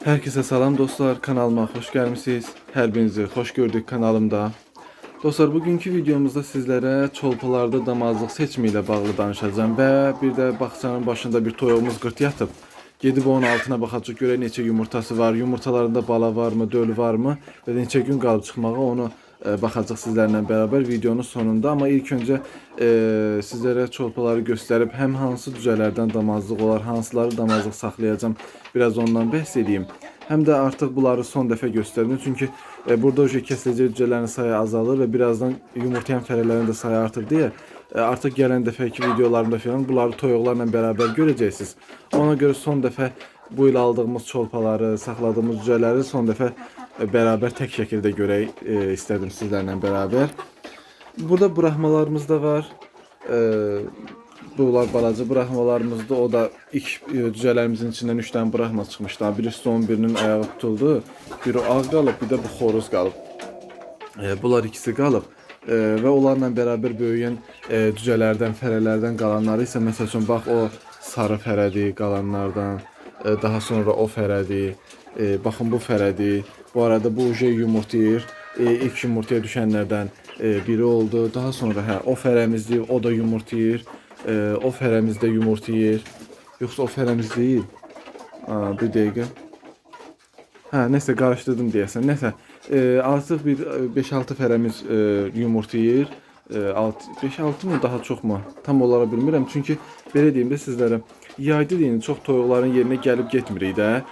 Herkese salam dostlar, kanalıma hoş gelmişsiniz. Hər birinizi xoş gördük kanalımda. Dostlar, bugünkü videomuzda sizlere çolpalarda damazlıq seçimi ilə bağlı danışacağım və bir də bağçanın başında bir toyuğumuz qırt yatıb. Gedib onun altına baxacaq, görə neçə yumurtası var, yumurtalarında bala varmı, döl varmı və neçə gün qalıb çıxmağa onu baxacaq sizlərlə beraber videonun sonunda. Amma ilk öncə sizlərə çolpaları göstərib həm hansı düzələrdən damazlıq olar, hansıları damazlıq saxlayacağım, biraz ondan bəhs edeyim. Həm də artıq bunları son dəfə göstərdim. Çünki burada kəsiləcək cücələrin sayı azalır və birazdan yumurtlayan fərələrin də sayı artır deyə artıq gələn dəfəki videolarımda falan bunları toyuqlarla beraber görəcəksiniz. Ona görə son dəfə bu il aldığımız çolpaları, saxladığımız cücələri son dəfə beraber tek şekilde görək istedim sizlerle beraber. Burada bıraxmalarımız da var. Bunlar balaca bıraxmalarımızda. O da ilk cücələrimizin içindən 3 dənə bıraxma çıxmışdı. Biri son birinin ayağı tutuldu. Biri ağ qalıb, bir də bu xoruz qalıb. Bunlar ikisi qalıb. Və onlarla beraber böyüyən cücələrdən, fərələrdən qalanları isə məsəl üçün bax o sarı fərədir qalanlardan. Daha sonra o fərədir. Baxın bu fərədir. Bu arada bu uje yumurtlayır. İlk yumurtaya düşənlərdən biri oldu. Daha sonra o fərəmizdir, o da yumurtlayır. O fərəmiz də yumurtlayır. Yoxsa o fərəmiz deyil. Bir dəqiqə. Nəsə qarışdırdım deyəsən. Nəsə artıq bir 5-6 fərəmiz yumurtlayır. 5-6 mı daha çox mu? Tam olaraq bilmirəm. Çünki belə deyim də sizlərə, yayda deyin çox toyuqların yerinə gəlib getmirik də.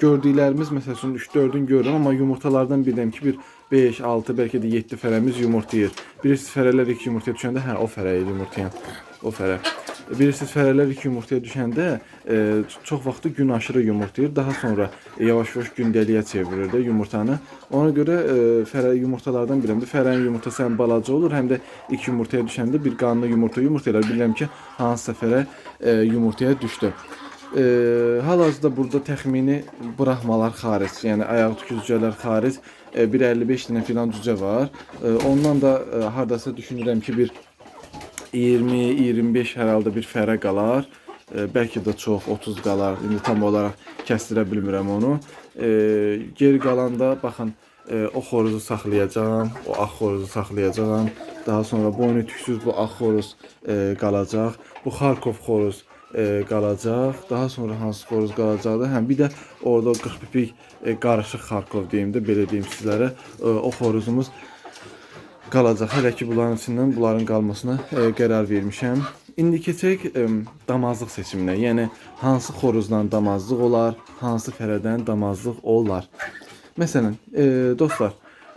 Gördüklərimiz məsəl üçün 3-4'ün görürəm, amma yumurtalardan bilirəm ki bir 5-6 bəlkə də 7 fərəmiz yumurtlayır. Bilirsiniz fərələr ilk yumurtaya düşəndə o fərəyi yumurtlayan o fərə. Bilirsiniz fərələr ilk yumurtaya düşəndə çox vaxtı gün aşırı yumurtlayır. Daha sonra yavaş-yavaş gündəliyə çevirir də yumurtanı. Ona görə fərə yumurtalardan bilirəm də fərənin yumurtası həm balaca olur, həm də ilk yumurtaya düşəndə bir qanlı yumurtlayır. Bilirəm ki hansısa fərə yumurtaya düşdü. Hal-hazırda burada təxmini bıraxmalar xaric, yəni ayaq tükücülər xaric bir 55 dənə filan cücə var. Ondan da hardasa düşünürəm ki bir 20-25 hər halda bir fərə qalar. Bəlkə də çox 30 qalar. İndi tam olaraq kəsdirə bilmirəm onu. Geri qalanda baxın o xoruzu saxlayacağam, o ağ xoruzu saxlayacağam. Daha sonra boynu tüksüz bu ağ xoruz qalacaq. Bu Xarkov xoruz qalacaq. Daha sonra hansı xoruz qalacaqdı? Bir də orada 40 pipik qarışıq Xarkov deyim də, belə deyim sizlərə. O xoruzumuz qalacaq. Hələ ki bunların içindən bunların qalmasına qərar vermişəm. İndi keçək damazlıq seçiminə. Yəni hansı xoruzdan damazlıq olar, hansı fərədən damazlıq olar. Məsələn, dostlar,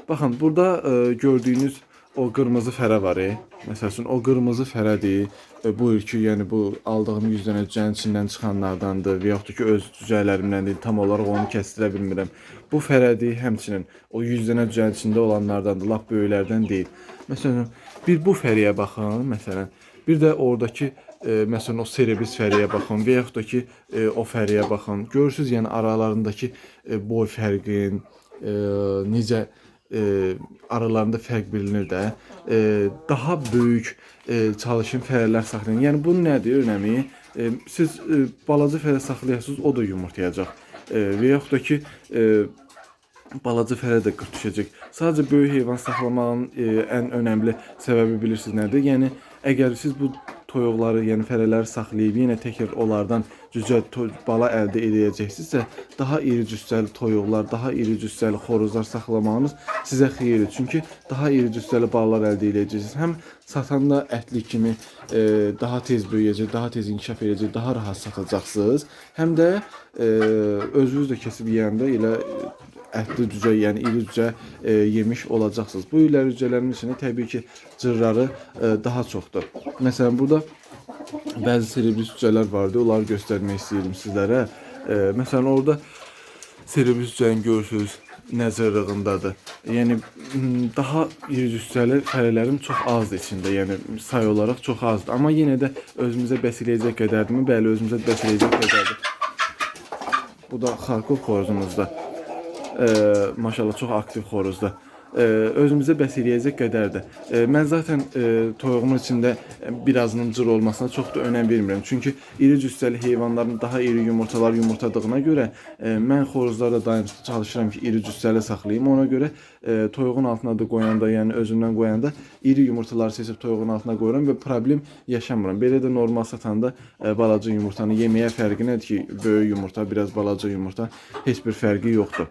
baxın burada gördüyünüz o qırmızı fərə var. Məsəl üçün o qırmızı fərədir. Bu ilki, yəni bu aldığım 100 dənə cücənin içindən çıxanlardandır və yaxud da ki öz cücələrimdəndir. Tam olaraq onu kəsdirə bilmirəm. Bu fərədir, həmçinin o 100 dənə cücənin içində olanlardandır, lap böyüklərdən deyil. Məsələn, bir bu fəriyə baxın, məsələn. Bir də oradakı məsələn o serebis fəriyə baxın və yaxud da ki o fəriyə baxın. Görürsüz, yəni aralarındakı boy fərqin necə aralarında fərq bilinir də. Daha böyük çalışın fərələr saxlayın. Yəni bu nədir önəmi? Siz balaca fərə saxlayasınız, o da yumurtlayacaq. Və yaxud da ki balaca fərə də qırt düşəcək. Sadəcə böyük heyvan saxlamağın ən önəmli səbəbi bilirsiniz nədir? Yəni əgər siz bu toyuqları, yəni fərələri saxlayıb yenə təkrar onlardan cücə bala əldə edəcəksinizsə, daha iri cüssəli toyuqlar, daha iri cüssəli xoruzlar saxlamağınız sizə xeyirdir. Çünki daha iri cüssəli balalar əldə edəcəksiniz. Həm satanda ətli kimi daha tez böyüyəcək, daha tez inkişaf edəcək, daha rahat satacaqsınız. Həm də özünüz də kesib yeyəndə elə ətli cücə, yəni iri cücə yemiş olacaqsınız. Bu illər cücələrin içində təbii ki cırları daha çoxdur. Məsələn, burada bəzi serebris cücələr vardı, onları göstərmək istəyirdim sizlərə. Məsələn, orada serebris cücəni görürsünüz, nə zırrığındadır. Yəni daha iri cüssəli fərələrim çox azdır içində, yəni say olaraq çox azdır. Amma yenə də özümüzə bəs eləyəcək qədərdirmi? Bəli, özümüzə bəs eləyəcək qədərdir. Bu da Xarkov xoruzumuzda. Maşallah çox aktiv xoruzda. özümüzə bəs eləyəcək qədərdir. Mən zaten toyuğumun içində birazının cır olmasına çox da önəm vermirəm. Çünki iri cüssəli heyvanların daha iri yumurtalar yumurtladığına görə mən xoruzlarda daim çalışıram ki, iri cüssəli saxlayayım. Ona görə toyuğun altına da qoyanda, yəni özümdən qoyanda iri yumurtaları seçib toyuğun altına qoyuram və problem yaşamıram. Belə də normal satanda balaca yumurtanı yeməyə fərqi nədir ki, böyük yumurta, biraz balaca yumurta, heç bir fərqi yoxdur.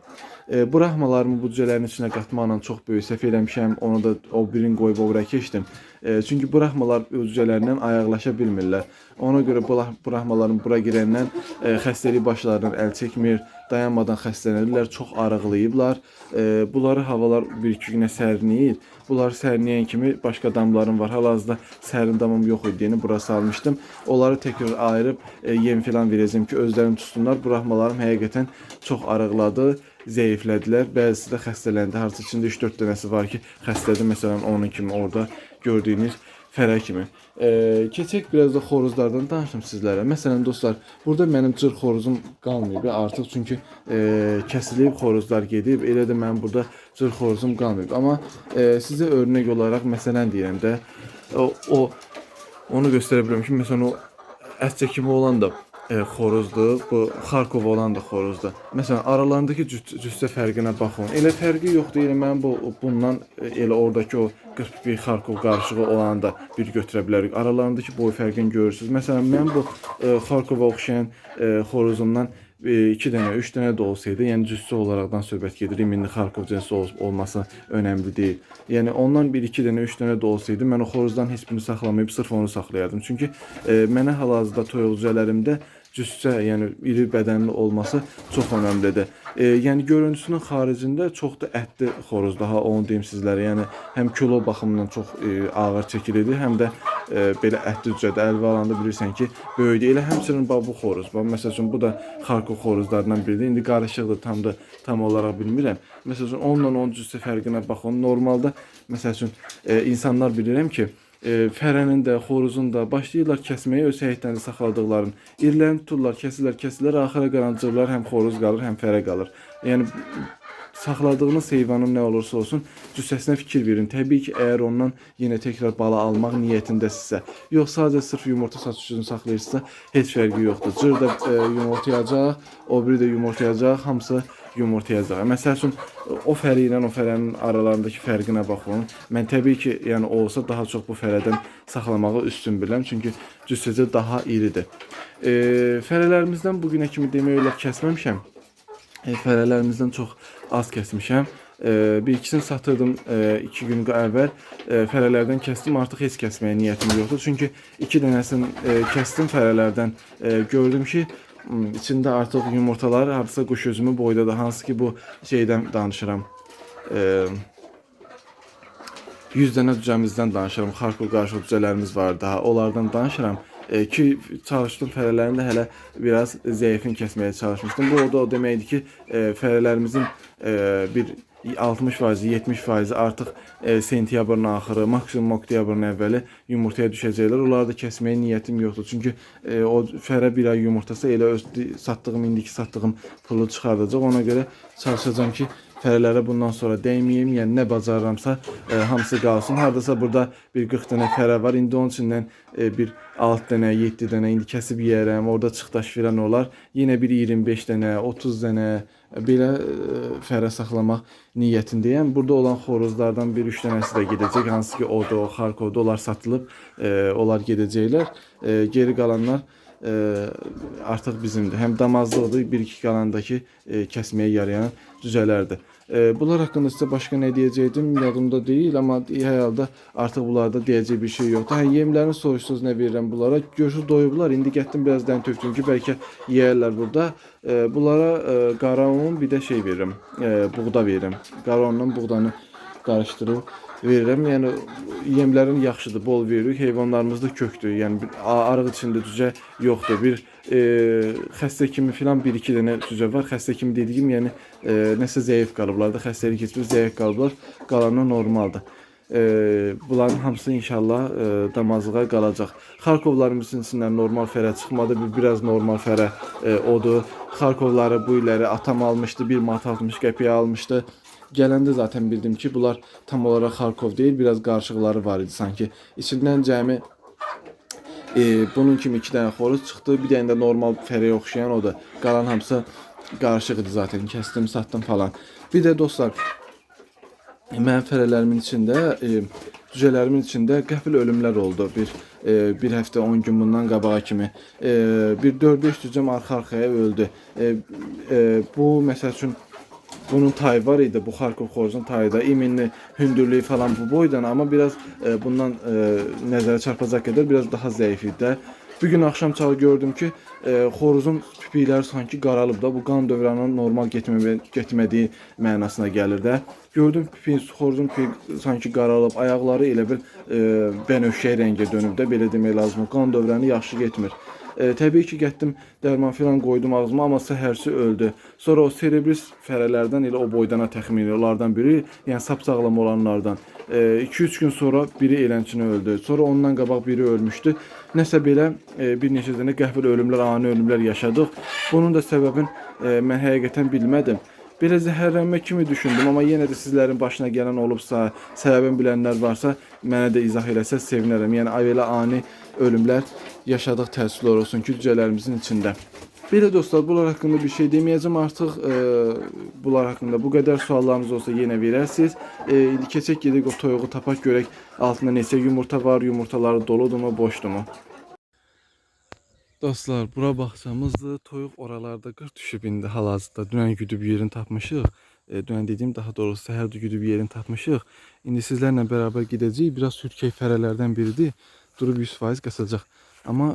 Buraxmalarımı bu cücələrin içinə qatmaqla çox böyük səhv eləmişəm. Onu da o birini qoyub o bura keçdim. Çünki buraxmalar cücələrlə ayaqlaşa bilmirlər. Ona görə buraxmaların bura girəndən xəstəlik başlarından əl çəkmir, dayanmadan xəstələnirlər, çox arıqlayıblar. Bunları havalar 1-2 günə sərinləyir. Bunları sərinləyən kimi başqa damlarım var. Hal-hazırda sərin damım yox idi, yeni bura salmışdım. Onları təkrar ayırıb yem filan verəcəm ki, özlərini tutsunlar. Buraxmalarım həqiqətən çox arıqladı, zəiflədilər. Bəzisi də xəstələndi. Harca içində 3-4 dənəsi var ki, xəstədir. Məsələn, onun kimi orada gördüyünüz fərə kimi. Keçək biraz da xoruzlardan danışım sizlərə. Məsələn dostlar, burada mənim cır xoruzum qalmayıb artıq, çünki kəsilib, xoruzlar gedib. Elə də mənim burada cır xoruzum qalmayıb. Amma sizə örnək olaraq məsələn deyirəm də, onu göstərə bilirəm ki, məsələn o ət çəkimi olan da xoruzdur, bu Xarkov olan da xoruzdur. Məsələn, aralarındakı cüssə fərqinə baxın. Elə fərqi yoxdur. Elə mən bundan elə oradakı o 41 Xarkov qarışığı olanı da bir götürə bilərik. Aralarındakı boy fərqini görürsünüz. Məsələn, mən bu Xarkova oxşayan xoruzumdan 2 dənə, 3 dənə də olsaydı, yəni cüssü olaraqdan söhbət gedir. İndi Xarkov cinsi olması önəmli deyil. Yəni ondan 1-2 dənə, 3 dənə də olsaydı, mən o xoruzdan heç birini saxlamayıb sırf onu saxlayardım. Çünki mənə hal-hazırda toyuq cücələrimdə cüssə, yəni iri bədənli olması çox önəmlidir. Yəni görüntüsünün xaricində çox da ətli xoruz, daha onu deyim sizlərə. Yəni həm kilo baxımından çox ağır çəkilidir, həm də belə ətli cücədə əlvə alanda bilirsən ki, böyükdür. Elə həmçinin bu xoruz. Məsəl üçün bu da Xarkov xoruzlarından biridir. İndi qarışıqdır, tam olaraq bilmirəm. Məsəl üçün onunla onun cüssə fərqinə baxın. Normalda məsəl üçün insanlar bilirəm ki, fərənin də, xoruzun da başlayırlar kəsməyə, öz həyətlərində saxladıqların irilərini tuturlar, kəsirlər, axıra qarancırlar, həm xoruz qalır, həm fərə qalır. Yəni saxladığınız heyvanın nə olursa olsun cüssəsinə fikir verin. Təbii ki, əgər ondan yenə təkrar bala almaq niyyətindəsinizsə, yox sadəcə sırf yumurta satışı üçün saxlayırsınızsa heç fərqi yoxdur. Cır da yumurtayacaq, o biri də yumurtayacaq, hamısı yumurtayacaq. Məsəl üçün o fəri ilə o fərənin aralarındakı fərqinə baxın. Mən təbii ki, yəni olsa daha çox bu fərədən saxlamağı üstün bilirəm, çünki cüssəsi daha iridir. Fərələrimizdən bugünə kimi demək olar kəsməmişəm. Fərələrimizdən çox az kəsmişəm. Bir-ikisini satırdım 2 gün əvvəl. Fərələrdən kəsdim, artıq heç kəsməyə niyyətim yoxdur. Çünki 2 dənəsini kəsdim fərələrdən. Gördüm ki, içində artıq yumurtalar hardasa quş özümü boydadır. Hansı ki bu şeydən danışıram. 100 dənə cücəmizdən danışıram. Xarkov qarışıq cücələrimiz var daha. Onlardan danışıram. Ki çalışdığım fərələrində hələ biraz zəifin kəsməyə çalışmışdım. Bu o deməkdir ki, fərələrimizin bir 60%, 70% artıq sentyabrın axırı, maksimum oktyabrın əvvəli yumurtaya düşəcəklər. Onları da kəsməyə niyyətim yoxdur. Çünki o fərə bir ay yumurtası elə öz indiki satdığım pulu çıxardacaq. Ona görə çalışacağım ki, fərələrə bundan sonra dəyməyim, yəni nə bacarıramsa hamısı qalsın. Hardasa burada bir 40 dənə fərə var. İndi onun içindən bir 6 dənə, 7 dənə indi kəsib yeyərəm. Orada çıxdaş filan olar. Yenə bir 25 dənə, 30 dənə belə fərə saxlamaq niyyətindəyəm. Burada olan xoruzlardan bir 3 dənəsi də gedəcək. Hansı ki, o Xarkovda onlar satılıb, onlar gedəcəklər. Geri qalanlar artıq bizimdir. Həm damazlıqdır, bir-iki qalandakı kəsməyə yarayan cücələrdir. Bunlar haqqında sizə başqa nə deyəcəkdim, yadımda deyil, amma hər halda artıq bunlarda deyəcək bir şey yoxdur. Yemlərini soruşsunuz nə verirəm bunlara. Görüşü doyublar. İndi getdim biraz dən tökdüm ki, bəlkə yeyərlər burada. Bunlara qara un, bir də şey verirəm, buğda verirəm. Qara unla buğdanı qarışdırıb verirəm. Yəni yemlərin yaxşıdır, bol veririk. Heyvanlarımız da kökdür. Yəni arıq içində cücə yoxdur. Bir xəstə kimi filan 1-2 dənə cücə var. Xəstə kimi dediyim, yəni nəsə zəif qalıblar da, xəstəlik keçmiş, zəif qalıblar. Qalanı normaldır. Bunların hamısı inşallah damazlığa qalacaq. Xarkovlarımızın içindən normal fərə çıxmadı. Biraz normal fərə odur. Xarkovları bu illəri atam almışdı. 1 manat 60 qəpiyə almışdı. Gələndə zaten bildim ki, bunlar tam olaraq Xarkov deyil, biraz qarışıqları var idi sanki. İçindən cəmi bunun kimi 2 dənə xoruz çıxdı, bir dənə də normal fərəyə oxşayan o da. Qalan hamısı qarışıq idi zaten, kəsdim, satdım falan. Bir də dostlar, mənim fərələrimin içində, cücələrimin içində qəfil ölümlər oldu. Bir həftə 10 gün bundan qabağa kimi bir 4-5 cücəm arxa-arxaya öldü. Bu məsəl üçün bunun tayı var idi, bu Xarkov xoruzun tayı da iminli, hündürlüyü falan bu boydan, amma biraz bundan nəzərə çarpacaq qədər biraz daha zəif idi də. Bir gün axşam çağı gördüm ki, xoruzun pipikləri sanki qaralıb da, bu qan dövranının normal getmədiyi mənasına gəlir də. Gördüm xoruzun pipi sanki qaralıb, ayaqları elə bil bənövşəyi rəngə dönüb də, belə demək lazım. Qan dövrəni yaxşı getmir. Təbii ki, getdim, dərman filan qoydum ağzıma, amma səhərsi öldü. Sonra o serebris fərələrdən elə o boydana təxmini onlardan biri, yəni sapsağlam olanlardan. 2-3 gün sonra biri elənçinə öldü. Sonra ondan qabaq biri ölmüşdü. Nəsə belə bir neçə dənə qəfil ölümlər, ani ölümlər yaşadıq. Bunun da səbəbini mən həqiqətən bilmədim. Belə zəhərlənmə kimi düşündüm, amma yenə də sizlərin başına gələn olubsa, səbəbini bilənlər varsa, mənə də izah eləsə sevinərəm. Yəni belə ani ölümlər yaşadıq, təəssüflər olsun ki, cücələrimizin içində. Belə dostlar, bunlar haqqında bir şey deməyəcəm artıq. Bunlar haqqında bu qədər suallarınız olsa yenə verərsiniz. İndi keçək gedək o toyuğu tapaq, görək altında neçə yumurta var, yumurtaları doludurmu, boşdurmu? Dostlar, bura baxçamızdır. Toyuq oralarda qır düşüb indi hal-hazırda. Dünən güdüb yerini tapmışıq. Dünən dediyim, daha doğrusu səhər güdüb yerini tapmışıq. İndi sizlərlə bərabər gedəcəyik. Biraz sürkək fərələrdən biridir. Durub 100% qaçacaq. Amma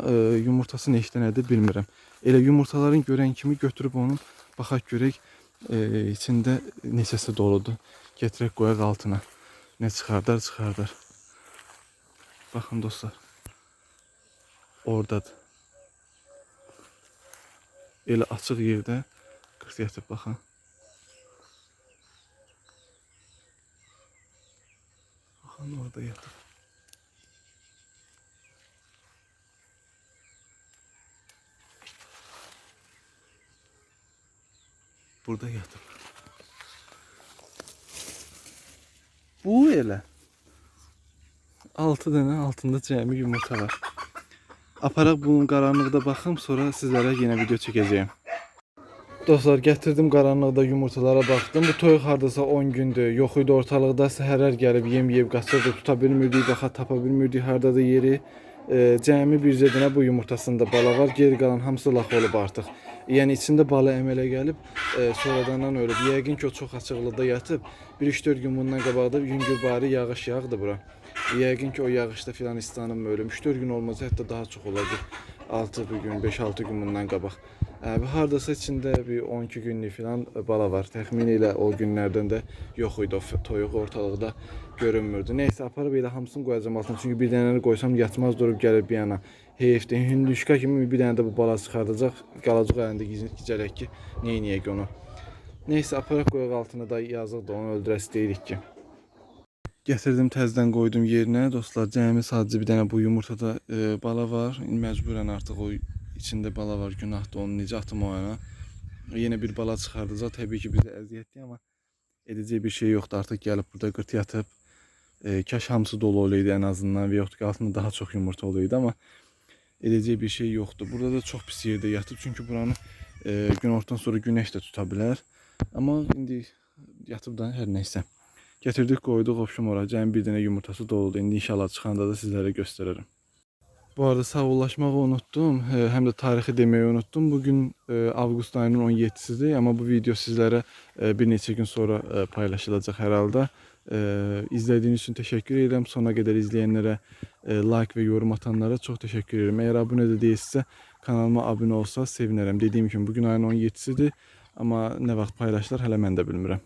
yumurtası neçə nədir bilmirəm. Elə yumurtaların görən kimi götürüb onu baxaq görək içində neçəsi doludur. Gətirək qoyaq altına. Nə çıxardar, çıxardar. Baxın dostlar. Oradadır. Elə açıq yerdə qırt yatıb, baxın. Baxın, orada yatıb. Burada yatıb. Bu elə 6 dənə altında cəmi yumurta var. Aparaq bunun qaranlıqda baxım, sonra sizlərə yenə video çəkəcəyim. Dostlar, gətirdim qaranlıqda yumurtalara baxdım. Bu toyuq hardasa 10 gündür yox idi ortalıqda. Səhərlər gəlib yem yeyib qaçırdı, tuta bilmirdik, baxa tapa bilmirdik hardadır yeri. Cəmi bircə dənə bu yumurtasında bala var. Geri qalan hamısı lax olub artıq. Yəni içində bala əmələ gəlib, sonradan ölüb. Yəqin ki, o çox açıqlıqda yatıb. 1-3-4 gün bundan qabaqda yüngülbari yağış yağdı bura. Yəqin ki, o yağışda filan islanıb ölüm. 3-4 gün olmasa hətta daha çox olacaq. 6 gün, 5-6 gün bundan qabaq. Hardasa içində bir 12 günlük filan bala var. Təxmini ilə o günlərdən də yox idi, o toyuq ortalıqda görünmürdü. Neysə, aparıb elə hamısını qoyacağım altına. Çünki bir dənəni qoysam yatmaz, durub gəlir bir yana. Heyfdir. Hündüşka kimi bir dənə də bu bala çıxardacaq. Qalacaq əlində gizlək ki, neyniyək onu. Neysə, aparaq qoyaq altına da yazıqdır, onu öldürəsi deyirik ki. Gətirdim, təzədən qoydum yerinə. Dostlar, cəmi sadəcə bir dənə bu yumurtada bala var. Məcburən artıq o içində bala var, günahdır, onu necə atım o yana. Yenə bir bala çıxardacaq. Təbii ki, bizə əziyyətdir, amma edəcək bir şey yoxdur. Artıq gəlib burada qırt yatıb. Kaş hamısı dolu olaydı ən azından və yoxdur ki, altında daha çox yumurta olaydı, amma edəcək bir şey yoxdur. Burada da çox pis yerdə yatıb, çünki buranı günortadan sonra günəş də tuta bilər. Amma indi yatıb da hər nəysə. Gətirdik, qoyduq, opşum ora. Cəmi bir dənə yumurtası doludur. İndi inşallah çıxanda da sizlərə göstərərəm. Bu arada sağollaşmağı unuttum. Həm də tarixi deməyi unuttum. Bugün avqust ayının 17-sidir. Amma bu video sizlərə bir neçə gün sonra paylaşılacaq hər halda. İzlədiyiniz üçün təşəkkür edirəm. Sona qədər izləyənlərə, like və yorum atanlara çox təşəkkür edirəm. Əgər abunə də deyilsə, kanalıma abunə olsa sevinərəm. Dediyim kimi bugün ayın 17-sidir. Amma nə vaxt paylaşırlar hələ mən də bilmirəm.